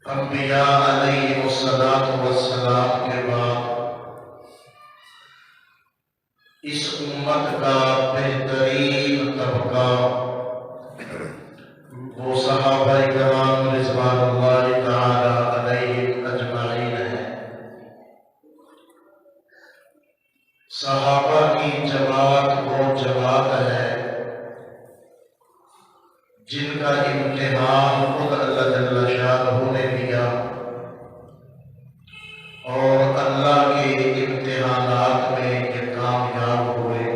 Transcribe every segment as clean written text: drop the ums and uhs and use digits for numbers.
انبیاء علیہ السلام کے بعد اس امت کا بہترین طبقہ وہ صحابہ کرام رضوان اللہ تعالی علیہم اجمعین ہیں۔ صحابہ کی جماعت وہ جماعت ہے جن کا امتحان خود اللہ جل شانہ نے لیا، اور اللہ کے امتحانات میں یہ کامیاب ہوئے،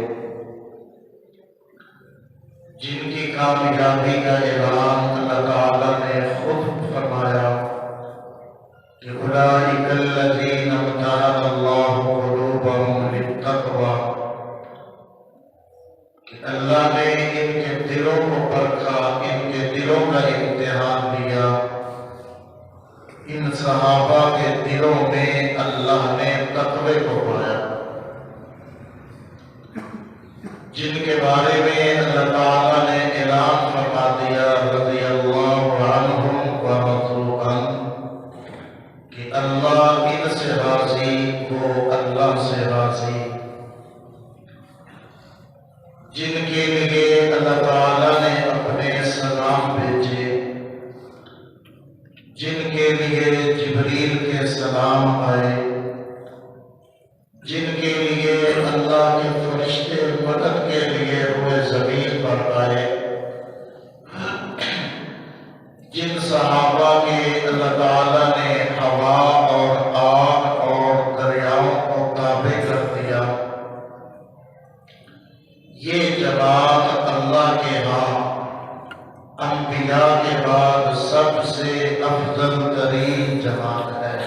جن کی کامیابی کا اعلان اللہ تعالیٰ نے خود فرمایا کہ اولئک الذین امتحن اللہ قلوبہم للتقوی، کہ اللہ نے ان کے دلوں کو پرکھا، ان کے دلوں کا امتحان لیا۔ ان صحابہ کے دلوں میں اللہ نے تقوی کو پایا، جن کے بارے میں اللہ تعالیٰ نے اعلان فرما دیا رضی اللہ عنہم ورضوا عنہ، کہ اللہ ان سے راضی، وہ اللہ سے راضی۔ جن کے لیے اللہ تعالیٰ نے اپنے سلام بھیجے، جن کے لیے جبریل کے سلام آئے، جن کے لیے اللہ کے فرشتے مدد کے لیے روئے زمین پر آئے، جن صحابہ کے اللہ تعالیٰ نے ہوا اور آگ اور دریاؤں کو تابع کر دیا، یہ جماعت اللہ کے ہاں انبیاء کے بعد سب سے افضل ترین جماعت ہے۔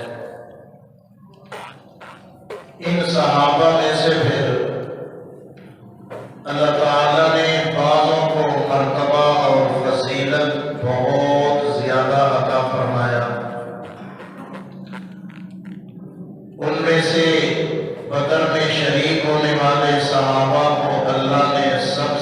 ان صحابہ میں سے پھر اللہ تعالیٰ نے بعضوں کو مرتبہ اور فضیلت بہت زیادہ عطا فرمایا۔ ان میں سے بدر میں شریک ہونے والے صحابہ کو اللہ نے سب